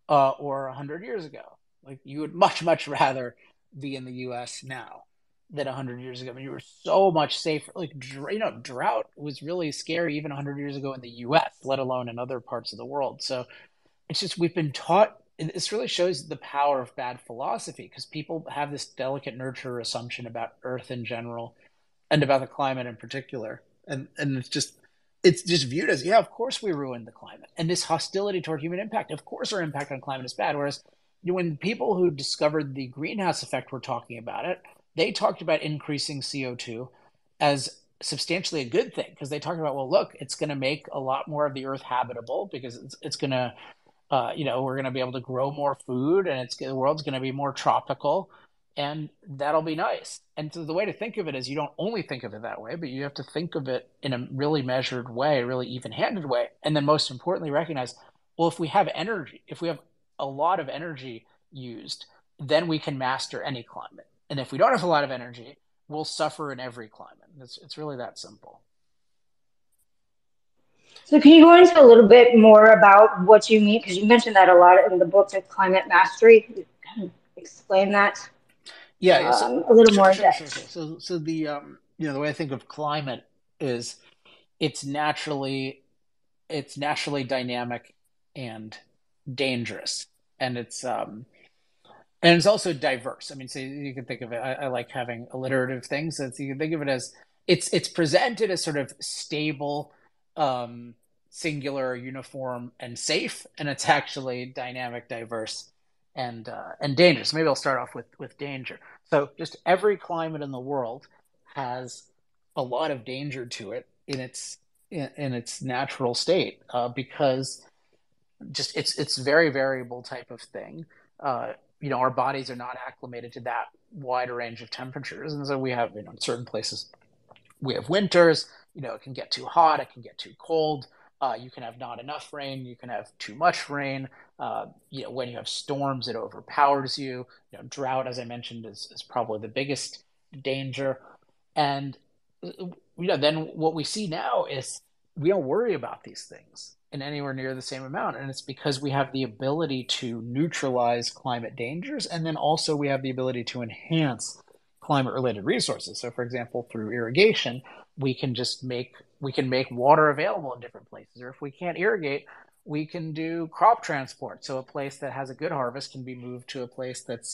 or 100 years ago? Like you would much rather be in the U.S. now than 100 years ago. I mean, you were so much safer. Like drought was really scary even 100 years ago in the U.S., let alone in other parts of the world. So it's just we've been taught. This really shows the power of bad philosophy because people have this delicate nurture assumption about Earth in general and about the climate in particular, and it's just viewed as yeah, of course we ruined the climate, and this hostility toward human impact. Of course, our impact on climate is bad. Whereas when people who discovered the greenhouse effect were talking about it, they talked about increasing CO2 as substantially a good thing because they talked about well, look, it's going to make a lot more of the Earth habitable because it's going to we're going to be able to grow more food and the world's going to be more tropical and that'll be nice. And so the way to think of it is you don't only think of it that way, but you have to think of it in a really measured way, a really even-handed way. And then most importantly, recognize, well, if we have energy, if we have a lot of energy used, then we can master any climate. And if we don't have a lot of energy, we'll suffer in every climate. It's really that simple. So can you go into a little bit more about what you mean? Because you mentioned that a lot in the book, of climate mastery. Kind of explain that Yeah, a little sure, more in sure, sure, depth. sure. So the the way I think of climate is it's naturally it's naturally dynamic and dangerous, and it's also diverse. I mean, so you can think of it. I like having alliterative things. So you can think of it as it's presented as sort of stable, singular, uniform, and safe, and it's actually dynamic, diverse, and dangerous. Maybe I'll start off with danger. So just every climate in the world has a lot of danger to it in its natural state because just it's very variable type of thing. Our bodies are not acclimated to that wide range of temperatures, and so we have in certain places we have winters. It can get too hot, it can get too cold. You can have not enough rain, you can have too much rain. When you have storms, it overpowers you. Drought, as I mentioned, is probably the biggest danger. And then what we see now is we don't worry about these things in anywhere near the same amount. And it's because we have the ability to neutralize climate dangers. And then also we have the ability to enhance climate related resources. So for example, through irrigation, we can make water available in different places. Or if we can't irrigate, we can do crop transport. So a place that has a good harvest can be moved to a place that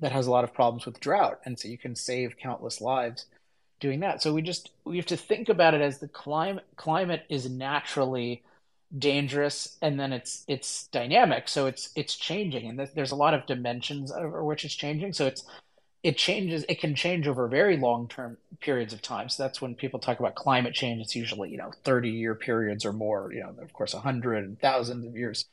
has a lot of problems with drought. And so you can save countless lives doing that. So we have to think about it as the climate is naturally dangerous, and then it's dynamic. So it's changing, and there's a lot of dimensions over which it's changing. So it changes. It can change over very long term periods of time. So that's when people talk about climate change. It's usually 30-year periods or more. Of course, 100 and thousands of years,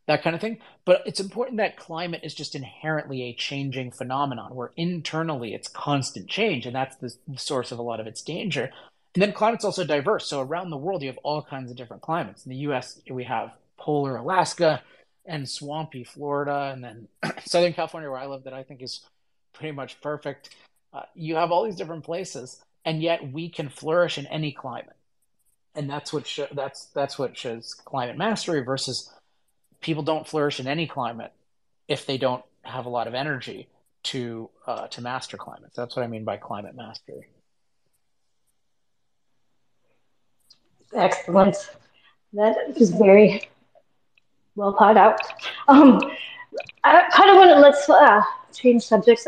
that kind of thing. But it's important that climate is just inherently a changing phenomenon where internally it's constant change, and that's the source of a lot of its danger. And then climate's also diverse. So around the world, you have all kinds of different climates. In the US, we have polar Alaska and swampy Florida, and then Southern California, where I live, that I think is pretty much perfect. You have all these different places, and yet we can flourish in any climate. And that's what shows climate mastery versus people don't flourish in any climate if they don't have a lot of energy to master climate. So that's what I mean by climate mastery. Excellent. That is very well thought out. Um, I kind of want to let's change subjects.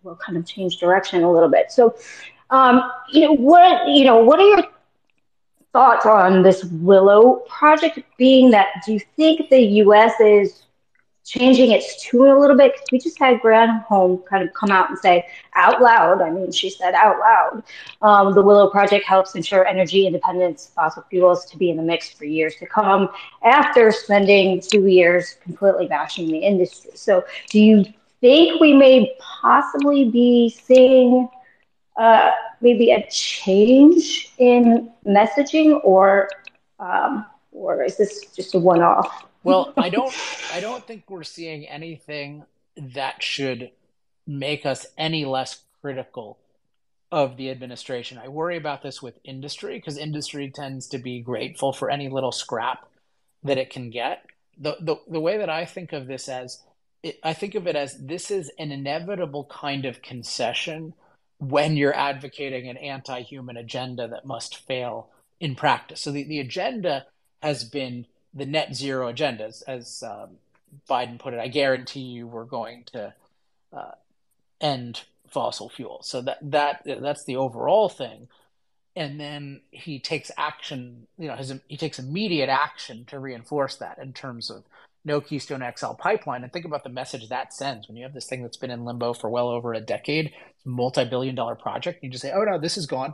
We'll kind of change direction a little bit. So, what are your thoughts on this Willow Project? Being that, do you think the U.S. is changing its tune a little bit? Because we just had Granholm kind of come out and say out loud, I mean, she said out loud, the Willow Project helps ensure energy independence, fossil fuels to be in the mix for years to come, after spending 2 years completely bashing the industry. So do you think we may possibly be seeing maybe a change in messaging, or is this just a one-off? Well, I don't think we're seeing anything that should make us any less critical of the administration. I worry about this with industry because industry tends to be grateful for any little scrap that it can get. The way that I think of this I think of it as this is an inevitable kind of concession when you're advocating an anti-human agenda that must fail in practice. So the agenda has been the net zero agenda, as Biden put it. I guarantee you, we're going to uh, end fossil fuels. So that's the overall thing. And then he takes action. He takes immediate action to reinforce that in terms of no Keystone XL pipeline. And think about the message that sends when you have this thing that's been in limbo for well over a decade, it's a multi-billion-dollar project. You just say, "Oh no, this is gone."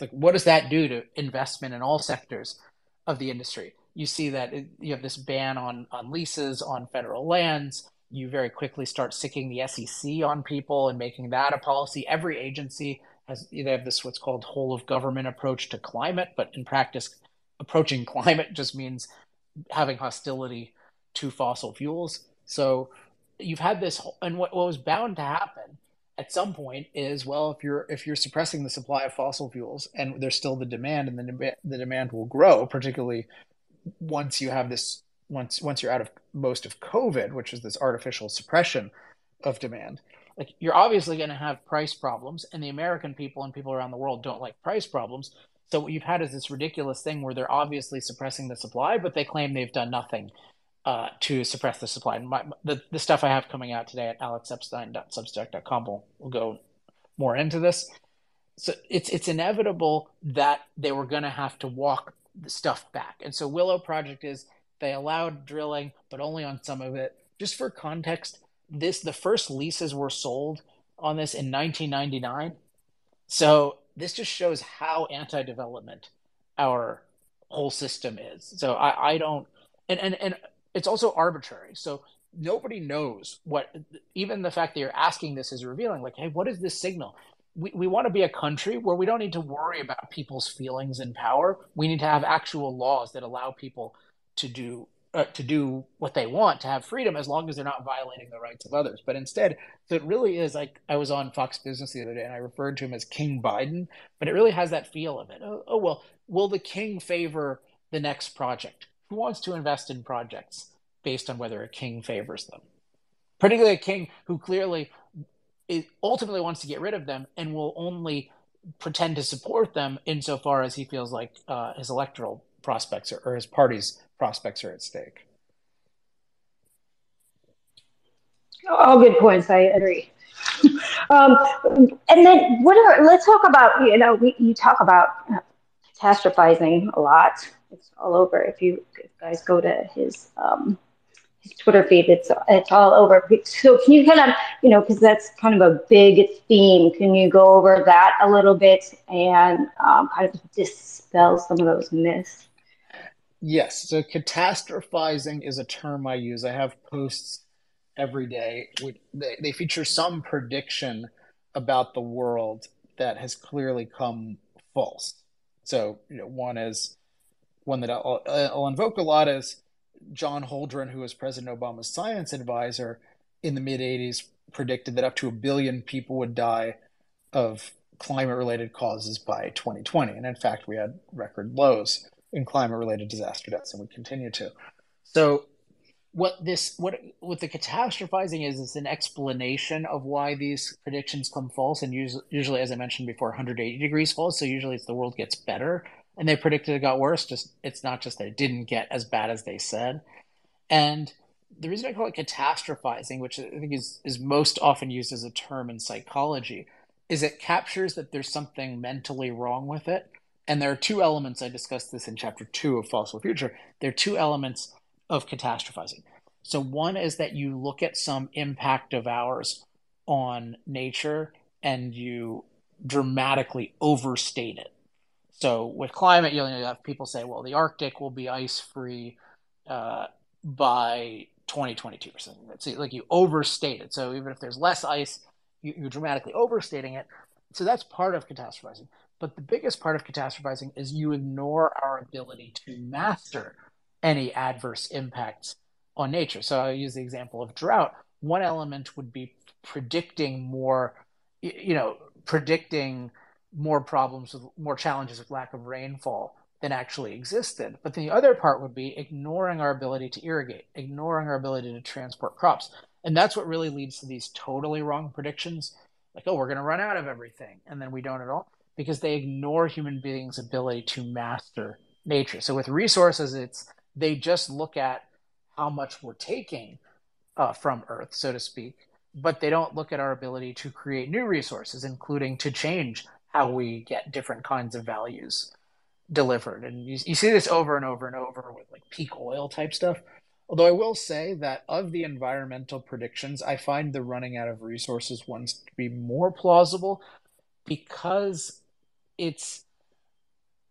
Like, what does that do to investment in all sectors of the industry? You see that you have this ban on leases on federal lands. You very quickly start sicking the SEC on people and making that a policy. Every agency they have this what's called whole of government approach to climate, but in practice, approaching climate just means having hostility to fossil fuels. So you've had this, and what was bound to happen at some point is, well, if you're suppressing the supply of fossil fuels and there's still the demand, and the demand will grow, particularly once you have this once you're out of most of COVID, which is this artificial suppression of demand. Like, you're obviously going to have price problems, and the American people and people around the world don't like price problems. So what you've had is this ridiculous thing where they're obviously suppressing the supply, but they claim they've done nothing to suppress the supply. And the stuff I have coming out today at alexepstein.substack.com will go more into this. So it's inevitable that they were going to have to walk the stuff back. And so Willow Project is, they allowed drilling, but only on some of it. Just for context, the first leases were sold on this in 1999. So this just shows how anti-development our whole system is. So I don't, and it's also arbitrary. So nobody knows what, even the fact that you're asking this is revealing, like, hey, what is this signal? We want to be a country where we don't need to worry about people's feelings and power. We need to have actual laws that allow people to do what they want, to have freedom, as long as they're not violating the rights of others. But instead, so it really is like, I was on Fox Business the other day and I referred to him as King Biden, but it really has that feel of it. Oh well, will the king favor the next project? Who wants to invest in projects based on whether a king favors them? Particularly a king who clearly ultimately wants to get rid of them and will only pretend to support them insofar as he feels like his electoral prospects or his party's prospects are at stake. All good points. I agree. um, and then let's talk about, you talk about catastrophizing a lot It's all over. If you guys go to his Twitter feed, it's all over. So can you kind of, because that's kind of a big theme. Can you go over that a little bit and kind of dispel some of those myths? Yes. So catastrophizing is a term I use. I have posts every day. They feature some prediction about the world that has clearly come false. So, one that I'll invoke a lot is John Holdren, who was President Obama's science advisor in the mid 80s, predicted that up to 1 billion people would die of climate related causes by 2020. And in fact, we had record lows in climate related disaster deaths, and we continue to. So, what the catastrophizing is it's an explanation of why these predictions come false, and usually, as I mentioned before, 180 degrees false. So usually it's the world gets better and they predicted it got worse. Just it's not just that it didn't get as bad as they said. And the reason I call it catastrophizing, which I think is most often used as a term in psychology, is it captures that there's something mentally wrong with it. And there are two elements. I discussed this in chapter 2 of Fossil Future. There are two elements of catastrophizing. So one is that you look at some impact of ours on nature and you dramatically overstate it. So with climate, you'll have people say, well, the Arctic will be ice free by 2022 or something. That's like you overstate it. So even if there's less ice, you're dramatically overstating it. So that's part of catastrophizing. But the biggest part of catastrophizing is you ignore our ability to master any adverse impacts on nature. So I'll use the example of drought. One element would be predicting predicting more problems with more challenges with lack of rainfall than actually existed. But then the other part would be ignoring our ability to irrigate, ignoring our ability to transport crops. And that's what really leads to these totally wrong predictions. Like, oh, we're going to run out of everything. And then we don't at all because they ignore human beings' ability to master nature. So with resources, they just look at how much we're taking from Earth, so to speak, but they don't look at our ability to create new resources, including to change how we get different kinds of values delivered. And you see this over and over and over with like peak oil type stuff. Although I will say that of the environmental predictions, I find the running out of resources ones to be more plausible because it's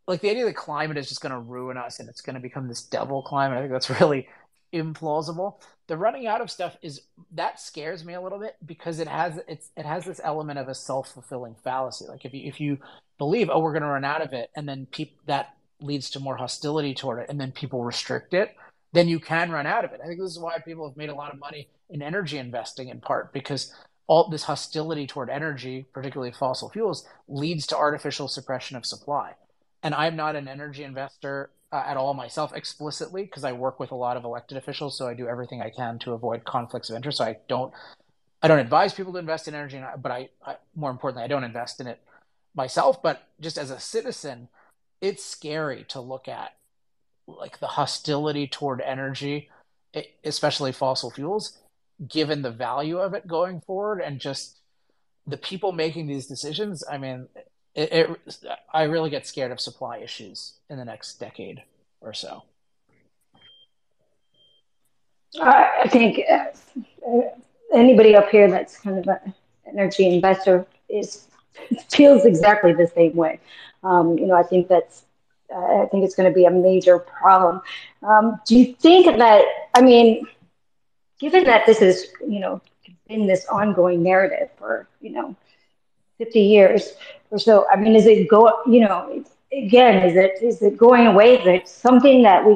like the idea that climate is just going to ruin us and it's going to become this devil climate. I think that's really implausible. The running out of stuff that scares me a little bit because it has this element of a self-fulfilling fallacy. Like if you believe, oh, we're going to run out of it, and then that leads to more hostility toward it, and then people restrict it, then you can run out of it. I think this is why people have made a lot of money in energy investing, in part because all this hostility toward energy, particularly fossil fuels, leads to artificial suppression of supply. And I'm not an energy investor at all myself explicitly because I work with a lot of elected officials, so I do everything I can to avoid conflicts of interest. So I don't advise people to invest in energy, but I more importantly, I don't invest in it myself. But just as a citizen, it's scary to look at like the hostility toward energy, especially fossil fuels, given the value of it going forward and just the people making these decisions. I mean, I really get scared of supply issues in the next decade or so. I think anybody up here that's kind of an energy investor feels exactly the same way. I think it's going to be a major problem. Do you think that? I mean, given that this is been this ongoing narrative for 50 years or so, I mean, is it again, is it going away? Is it something that we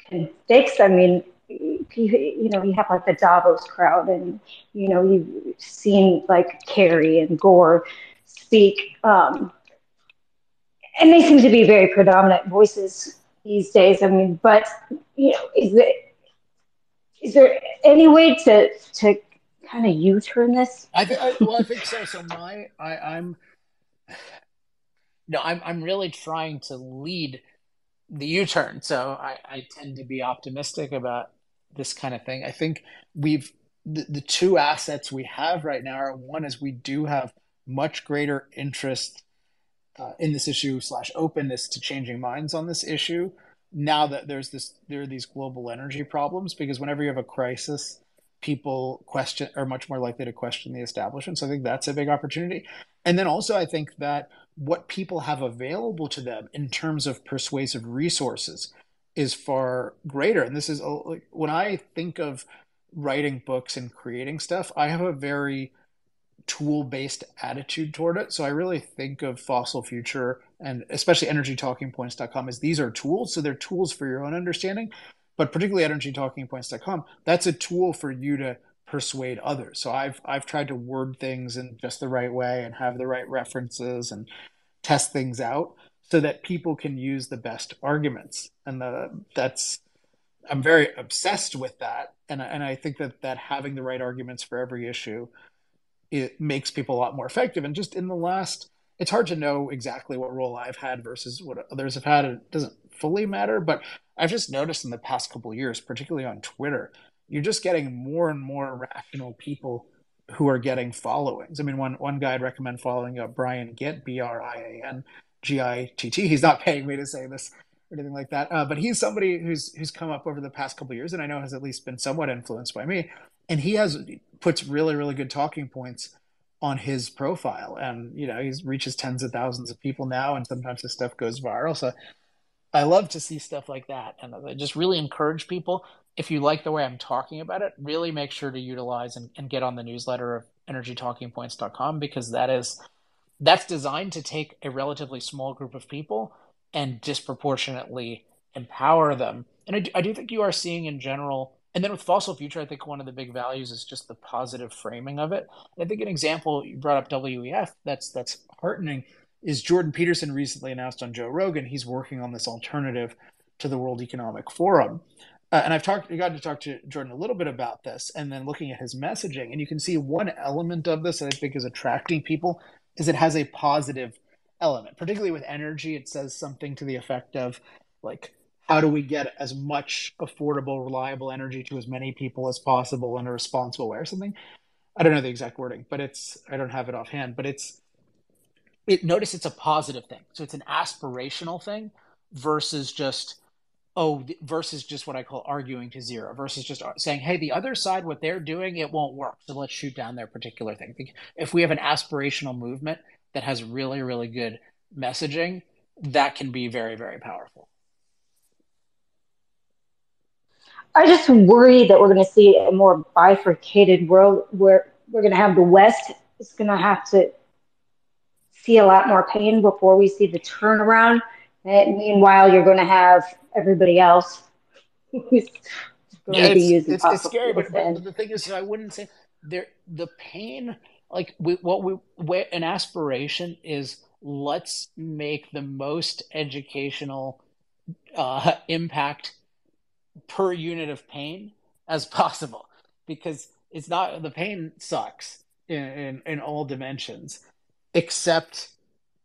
can fix? I mean, you have like the Davos crowd, and you've seen like Kerry and Gore speak, and they seem to be very predominant voices these days. I mean, but is there any way to kind of U-turn this? I think so. So I'm really trying to lead the U-turn. So I tend to be optimistic about this kind of thing. I think the two assets we have right now are, one is we do have much greater interest in this issue / openness to changing minds on this issue now that there are these global energy problems, because whenever you have a crisis, people question are much more likely to question the establishment. So I think that's a big opportunity. And then also I think that what people have available to them in terms of persuasive resources is far greater. And this is like, when I think of writing books and creating stuff, I have a very tool-based attitude toward it. So I really think of Fossil Future and especially energytalkingpoints.com as these are tools. So they're tools for your own understanding, but particularly energytalkingpoints.com, that's a tool for you to persuade others. So I've tried to word things in just the right way and have the right references and test things out so that people can use the best arguments. And that's I'm very obsessed with that, and I think that having the right arguments for every issue, it makes people a lot more effective. And just in the last, it's hard to know exactly what role I've had versus what others have had. It doesn't fully matter, but I've just noticed in the past couple of years, particularly on Twitter, you're just getting more and more rational people who are getting followings. I mean, one guy I'd recommend following up, Brian Gitt, Briangitt. He's not paying me to say this or anything like that, but he's somebody who's come up over the past couple of years, and I know has at least been somewhat influenced by me. And he puts really really good talking points on his profile, and he reaches tens of thousands of people now, and sometimes his stuff goes viral. So I love to see stuff like that, and I just really encourage people, if you like the way I'm talking about it, really make sure to utilize and get on the newsletter of energytalkingpoints.com, because that's designed to take a relatively small group of people and disproportionately empower them. And I do think you are seeing in general, and then with Fossil Future, I think one of the big values is just the positive framing of it. And I think an example, you brought up WEF, that's heartening, is Jordan Peterson recently announced on Joe Rogan he's working on this alternative to the World Economic Forum. And got to talk to Jordan a little bit about this, and then looking at his messaging, and you can see one element of this that I think is attracting people is it has a positive element. Particularly with energy, it says something to the effect of, like, how do we get as much affordable, reliable energy to as many people as possible in a responsible way, or something. I don't know the exact wording, but I don't have it offhand, but notice it's a positive thing. So it's an aspirational thing versus just what I call arguing to zero, versus just saying, hey, the other side, what they're doing, it won't work, so let's shoot down their particular thing. If we have an aspirational movement that has really, really good messaging, that can be very, very powerful. I just worry that we're going to see a more bifurcated world where we're going to have the West is going to have to see a lot more pain before we see the turnaround. And meanwhile, you're going to have everybody else who's Yeah, going to be using it's fossil scary, fuels. but the thing is, I wouldn't say the pain. Like an aspiration is, let's make the most educational impact per unit of pain as possible, because it's not, the pain sucks in all dimensions, except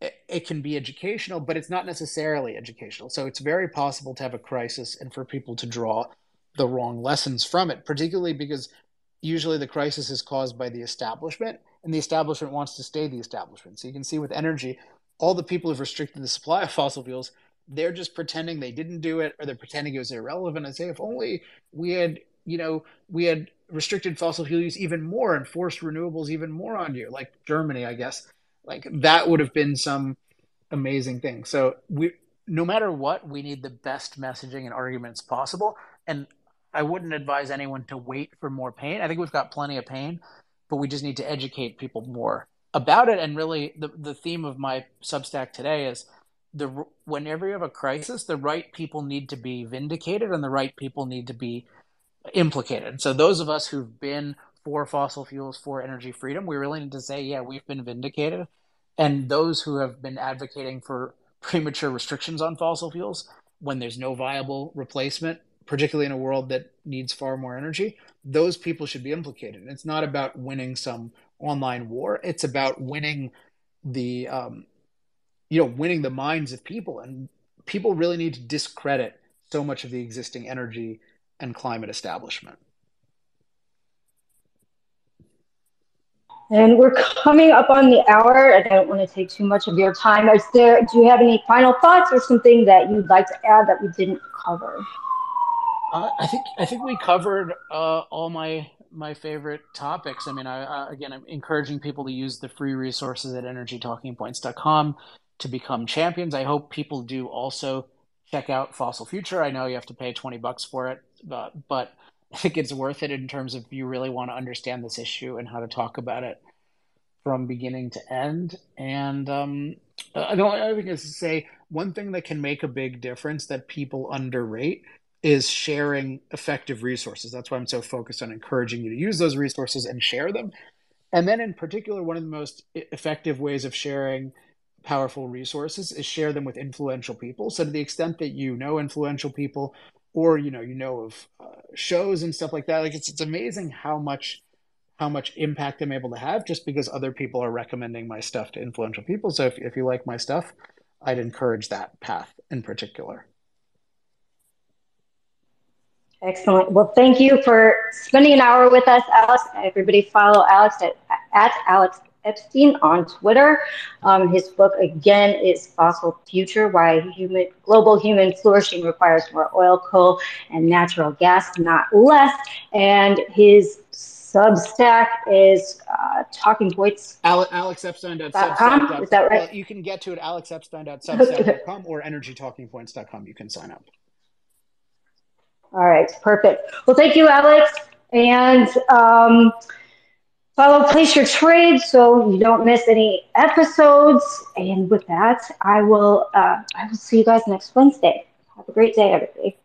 it can be educational, but it's not necessarily educational. So it's very possible to have a crisis and for people to draw the wrong lessons from it, particularly because usually the crisis is caused by the establishment, and the establishment wants to stay the establishment. So you can see with energy, all the people who've restricted the supply of fossil fuels, they're just pretending they didn't do it, or they're pretending it was irrelevant, and say, if only we had restricted fossil fuel use even more and forced renewables even more on you, like Germany, I guess, like that would have been some amazing thing. So no matter what, we need the best messaging and arguments possible. And I wouldn't advise anyone to wait for more pain. I think we've got plenty of pain, but we just need to educate people more about it. And really, the theme of my Substack today is, whenever you have a crisis, the right people need to be vindicated and the right people need to be implicated. So those of us who've been for fossil fuels, for energy freedom, we really need to say, yeah, we've been vindicated. And those who have been advocating for premature restrictions on fossil fuels when there's no viable replacement, particularly in a world that needs far more energy, those people should be implicated. And it's not about winning some online war. It's about winning the winning the minds of people. And people really need to discredit so much of the existing energy and climate establishment. And we're coming up on the hour. I don't want to take too much of your time. Do you have any final thoughts or something that you'd like to add that we didn't cover? I think we covered all my favorite topics. I mean, again, I'm encouraging people to use the free resources at energytalkingpoints.com to become champions. I hope people do also check out Fossil Future. I know you have to pay $20 for it, but I think it's worth it in terms of you really want to understand this issue and how to talk about it from beginning to end. And the only other thing is to say one thing that can make a big difference that people underrate is sharing effective resources. That's why I'm so focused on encouraging you to use those resources and share them. And then, in particular, one of the most effective ways of sharing powerful resources is share them with influential people. So, to the extent that you know influential people, or you know of shows and stuff like that, like it's amazing how much impact I'm able to have just because other people are recommending my stuff to influential people. So, if you like my stuff, I'd encourage that path in particular. Excellent. Well, thank you for spending an hour with us, Alex. Everybody follow Alex at Alex Epstein on Twitter. His book, again, is Fossil Future, Why Global Human Flourishing Requires More Oil, Coal, and Natural Gas, Not Less. And his Substack is talkingpoints.com. Is that right? Well, you can get to it alexepstein.substack.com or energytalkingpoints.com. You can sign up. All right, perfect. Well, thank you, Alex. And place your trade so you don't miss any episodes. And with that, I will see you guys next Wednesday. Have a great day, everybody.